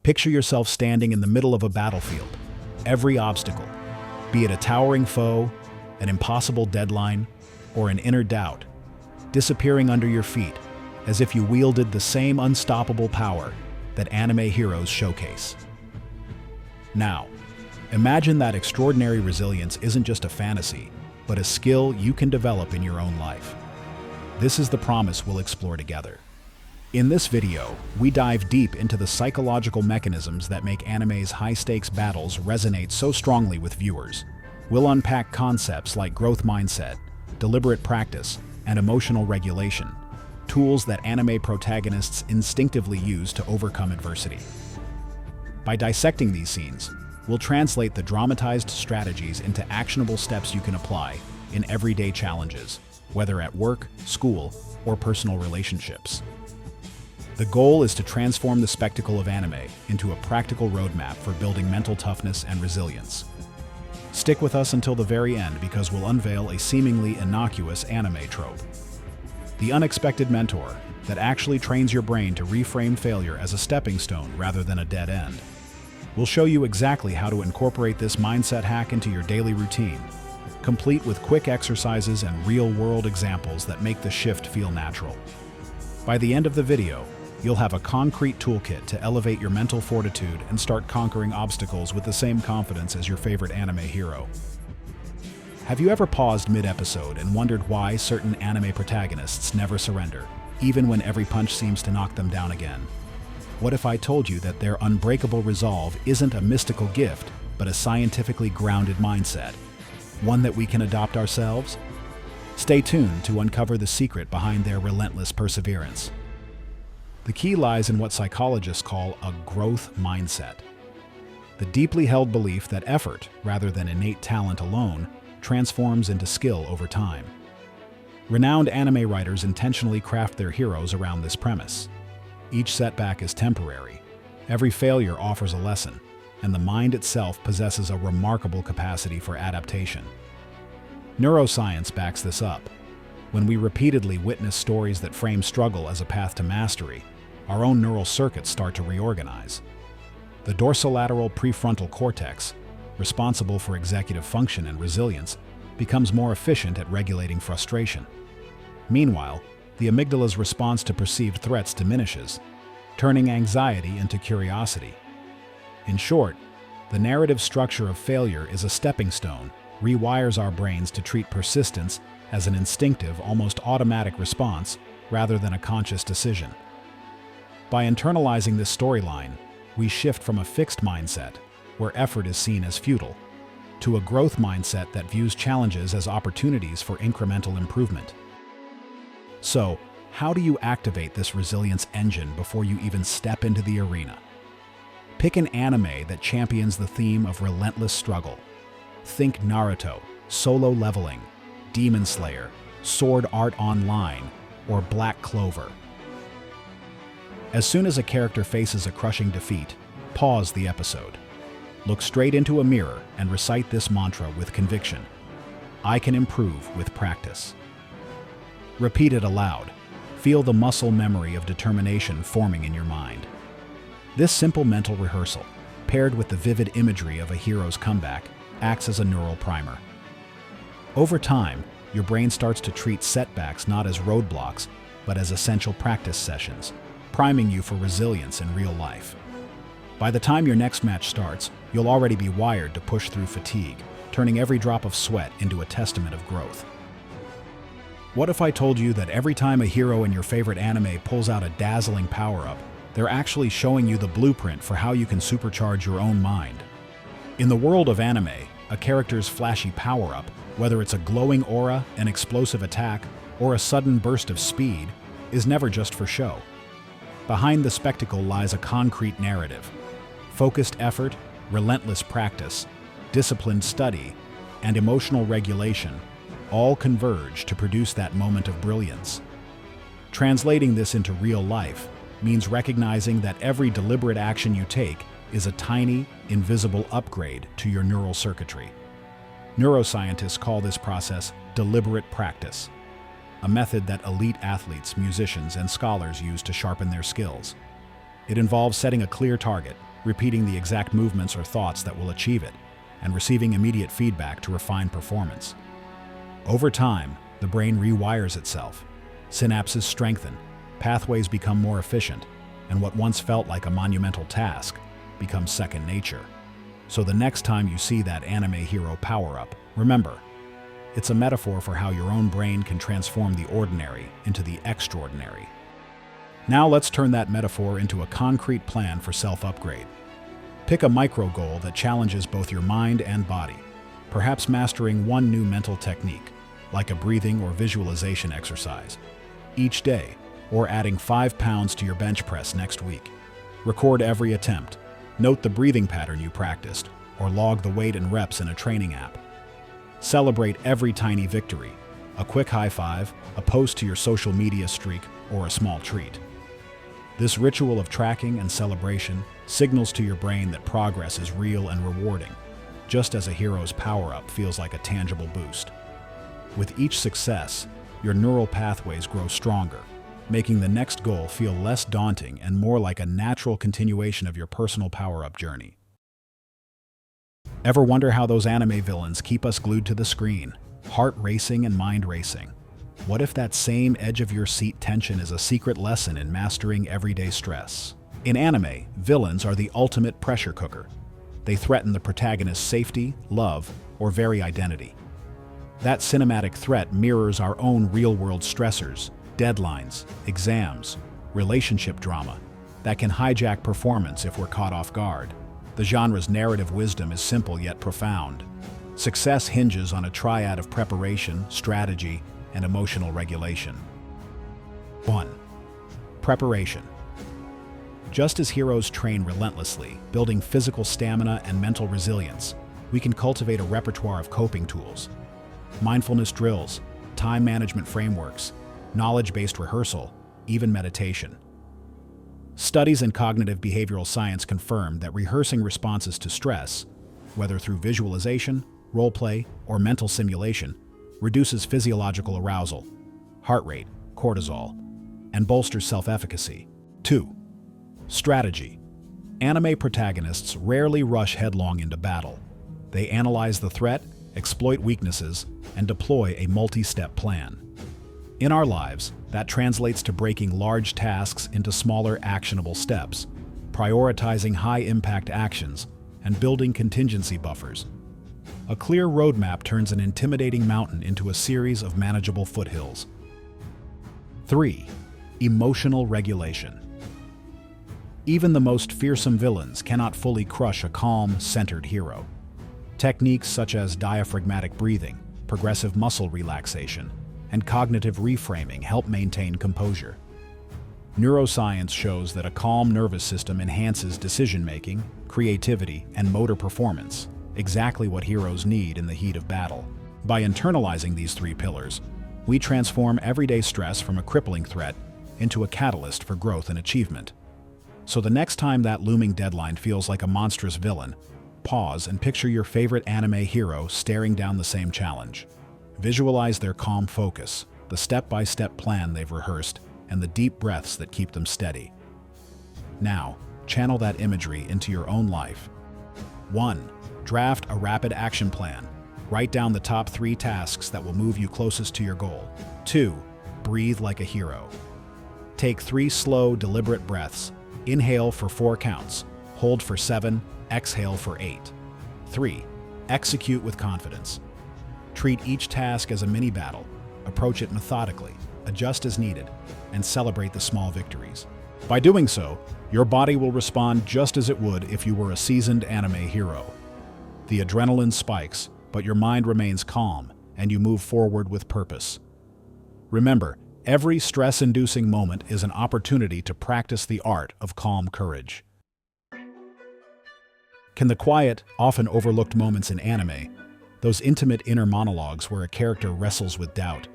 Picture yourself standing in the middle of a battlefield. Every obstacle, be it a towering foe, an impossible deadline, or an inner doubt, disappearing under your feet as if you wielded the same unstoppable power that anime heroes showcase. Now, imagine that extraordinary resilience isn't just a fantasy, but a skill you can develop in your own life. This is the promise we'll explore together. In this video, we dive deep into the psychological mechanisms that make anime's high-stakes battles resonate so strongly with viewers. We'll unpack concepts like growth mindset, deliberate practice, and emotional regulation, tools that anime protagonists instinctively use to overcome adversity. By dissecting these scenes, we'll translate the dramatized strategies into actionable steps you can apply in everyday challenges, whether at work, school, or personal relationships. The goal is to transform the spectacle of anime into a practical roadmap for building mental toughness and resilience. Stick with us until the very end because we'll unveil a seemingly innocuous anime trope. The unexpected mentor that actually trains your brain to reframe failure as a stepping stone rather than a dead end. We'll show you exactly how to incorporate this mindset hack into your daily routine, complete with quick exercises and real-world examples that make the shift feel natural. By the end of the video, you'll have a concrete toolkit to elevate your mental fortitude and start conquering obstacles with the same confidence as your favorite anime hero. Have you ever paused mid-episode and wondered why certain anime protagonists never surrender, even when every punch seems to knock them down again? What if I told you that their unbreakable resolve isn't a mystical gift, but a scientifically grounded mindset? One that we can adopt ourselves? Stay tuned to uncover the secret behind their relentless perseverance. The key lies in what psychologists call a growth mindset. The deeply held belief that effort, rather than innate talent alone, transforms into skill over time. Renowned anime writers intentionally craft their heroes around this premise. Each setback is temporary, every failure offers a lesson, and the mind itself possesses a remarkable capacity for adaptation. Neuroscience backs this up. When we repeatedly witness stories that frame struggle as a path to mastery, our own neural circuits start to reorganize. The dorsolateral prefrontal cortex, responsible for executive function and resilience, becomes more efficient at regulating frustration. Meanwhile, the amygdala's response to perceived threats diminishes, turning anxiety into curiosity. In short, the narrative structure of failure is a stepping stone, rewires our brains to treat persistence as an instinctive, almost automatic response rather than a conscious decision. By internalizing this storyline, we shift from a fixed mindset, where effort is seen as futile, to a growth mindset that views challenges as opportunities for incremental improvement. So, how do you activate this resilience engine before you even step into the arena? Pick an anime that champions the theme of relentless struggle. Think Naruto, Solo Leveling, Demon Slayer, Sword Art Online, or Black Clover. As soon as a character faces a crushing defeat, pause the episode. Look straight into a mirror and recite this mantra with conviction. I can improve with practice. Repeat it aloud. Feel the muscle memory of determination forming in your mind. This simple mental rehearsal, paired with the vivid imagery of a hero's comeback, acts as a neural primer. Over time, your brain starts to treat setbacks not as roadblocks, but as essential practice sessions, priming you for resilience in real life. By the time your next match starts, you'll already be wired to push through fatigue, turning every drop of sweat into a testament of growth. What if I told you that every time a hero in your favorite anime pulls out a dazzling power-up, they're actually showing you the blueprint for how you can supercharge your own mind? In the world of anime, a character's flashy power-up, whether it's a glowing aura, an explosive attack, or a sudden burst of speed, is never just for show. Behind the spectacle lies a concrete narrative. Focused effort, relentless practice, disciplined study, and emotional regulation all converge to produce that moment of brilliance. Translating this into real life means recognizing that every deliberate action you take is a tiny, invisible upgrade to your neural circuitry. Neuroscientists call this process deliberate practice, a method that elite athletes, musicians, and scholars use to sharpen their skills. It involves setting a clear target, repeating the exact movements or thoughts that will achieve it, and receiving immediate feedback to refine performance. Over time, the brain rewires itself. Synapses strengthen, pathways become more efficient, and what once felt like a monumental task becomes second nature. So the next time you see that anime hero power-up, remember, it's a metaphor for how your own brain can transform the ordinary into the extraordinary. Now let's turn that metaphor into a concrete plan for self-upgrade. Pick a micro goal that challenges both your mind and body, perhaps mastering one new mental technique, like a breathing or visualization exercise, each day, or adding 5 pounds to your bench press next week. Record every attempt, note the breathing pattern you practiced, or log the weight and reps in a training app. Celebrate every tiny victory, a quick high five, a post to your social media streak, or a small treat. This ritual of tracking and celebration signals to your brain that progress is real and rewarding, just as a hero's power-up feels like a tangible boost. With each success, your neural pathways grow stronger, making the next goal feel less daunting and more like a natural continuation of your personal power-up journey. Ever wonder how those anime villains keep us glued to the screen, heart racing and mind racing? What if that same edge-of-your-seat tension is a secret lesson in mastering everyday stress? In anime, villains are the ultimate pressure cooker. They threaten the protagonist's safety, love, or very identity. That cinematic threat mirrors our own real-world stressors, deadlines, exams, relationship drama that can hijack performance if we're caught off guard. The genre's narrative wisdom is simple yet profound. Success hinges on a triad of preparation, strategy, and emotional regulation. 1. Preparation. Just as heroes train relentlessly, building physical stamina and mental resilience, we can cultivate a repertoire of coping tools. Mindfulness drills, time management frameworks, knowledge-based rehearsal, even meditation. Studies in cognitive behavioral science confirm that rehearsing responses to stress, whether through visualization, role-play, or mental simulation, reduces physiological arousal, heart rate, cortisol, and bolsters self-efficacy. 2. Strategy. Anime protagonists rarely rush headlong into battle. They analyze the threat, exploit weaknesses, and deploy a multi-step plan. In our lives, that translates to breaking large tasks into smaller, actionable steps, prioritizing high-impact actions, and building contingency buffers. A clear roadmap turns an intimidating mountain into a series of manageable foothills. 3. Emotional regulation. Even the most fearsome villains cannot fully crush a calm, centered hero. Techniques such as diaphragmatic breathing, progressive muscle relaxation, and cognitive reframing help maintain composure. Neuroscience shows that a calm nervous system enhances decision-making, creativity, and motor performance, exactly what heroes need in the heat of battle. By internalizing these 3 pillars, we transform everyday stress from a crippling threat into a catalyst for growth and achievement. So the next time that looming deadline feels like a monstrous villain, pause and picture your favorite anime hero staring down the same challenge. Visualize their calm focus, the step-by-step plan they've rehearsed, and the deep breaths that keep them steady. Now, channel that imagery into your own life. 1. Draft a rapid action plan. Write down the top 3 tasks that will move you closest to your goal. 2. Breathe like a hero. Take 3 slow, deliberate breaths. Inhale for 4 counts, hold for 7, exhale for 8. 3. Execute with confidence. Treat each task as a mini-battle. Approach it methodically, adjust as needed, and celebrate the small victories. By doing so, your body will respond just as it would if you were a seasoned anime hero. The adrenaline spikes, but your mind remains calm, and you move forward with purpose. Remember, every stress-inducing moment is an opportunity to practice the art of calm courage. Can the quiet, often overlooked moments in anime, those intimate inner monologues where a character wrestles with doubt,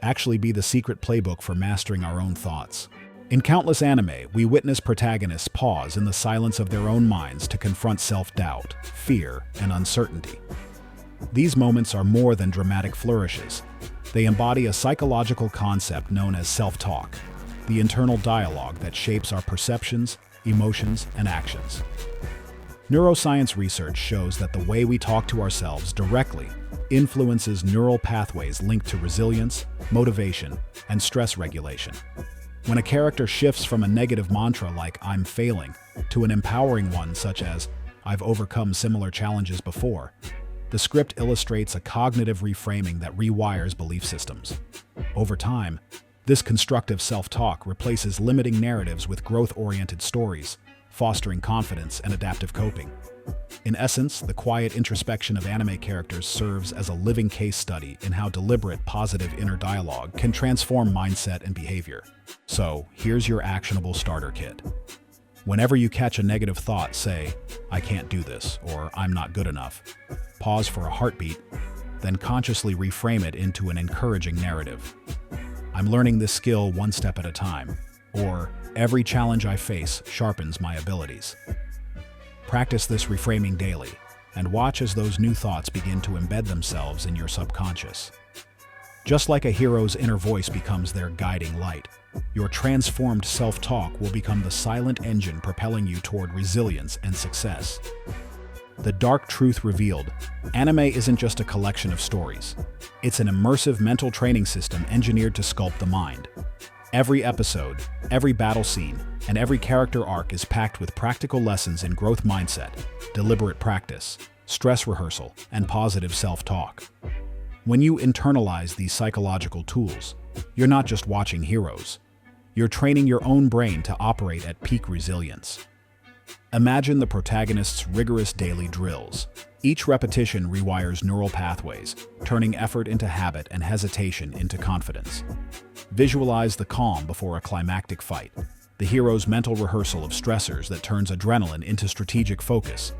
actually be the secret playbook for mastering our own thoughts? In countless anime, we witness protagonists pause in the silence of their own minds to confront self-doubt, fear, and uncertainty. These moments are more than dramatic flourishes. They embody a psychological concept known as self-talk, the internal dialogue that shapes our perceptions, emotions, and actions. Neuroscience research shows that the way we talk to ourselves directly influences neural pathways linked to resilience, motivation, and stress regulation. When a character shifts from a negative mantra like "I'm failing" to an empowering one such as "I've overcome similar challenges before," the script illustrates a cognitive reframing that rewires belief systems. Over time, this constructive self-talk replaces limiting narratives with growth-oriented stories, fostering confidence and adaptive coping. In essence, the quiet introspection of anime characters serves as a living case study in how deliberate, positive inner dialogue can transform mindset and behavior. So, here's your actionable starter kit. Whenever you catch a negative thought, say, "I can't do this," or "I'm not good enough." Pause for a heartbeat, then consciously reframe it into an encouraging narrative. "I'm learning this skill one step at a time," or "Every challenge I face sharpens my abilities." Practice this reframing daily, and watch as those new thoughts begin to embed themselves in your subconscious. Just like a hero's inner voice becomes their guiding light, your transformed self-talk will become the silent engine propelling you toward resilience and success. The dark truth revealed: anime isn't just a collection of stories. It's an immersive mental training system engineered to sculpt the mind. Every episode, every battle scene, and every character arc is packed with practical lessons in growth mindset, deliberate practice, stress rehearsal, and positive self-talk. When you internalize these psychological tools, you're not just watching heroes. You're training your own brain to operate at peak resilience. Imagine the protagonist's rigorous daily drills. Each repetition rewires neural pathways, turning effort into habit and hesitation into confidence. Visualize the calm before a climactic fight, the hero's mental rehearsal of stressors that turns adrenaline into strategic focus.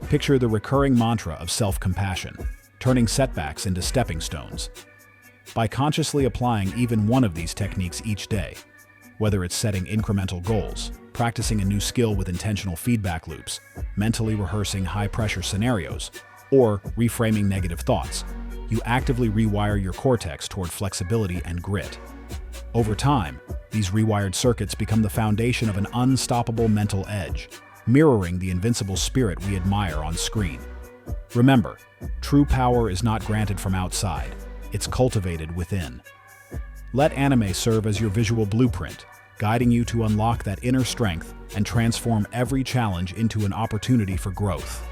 Picture the recurring mantra of self-compassion, turning setbacks into stepping stones. By consciously applying even one of these techniques each day, whether it's setting incremental goals, practicing a new skill with intentional feedback loops, mentally rehearsing high-pressure scenarios, or reframing negative thoughts, you actively rewire your cortex toward flexibility and grit. Over time, these rewired circuits become the foundation of an unstoppable mental edge, mirroring the invincible spirit we admire on screen. Remember, true power is not granted from outside, it's cultivated within. Let anime serve as your visual blueprint, guiding you to unlock that inner strength and transform every challenge into an opportunity for growth.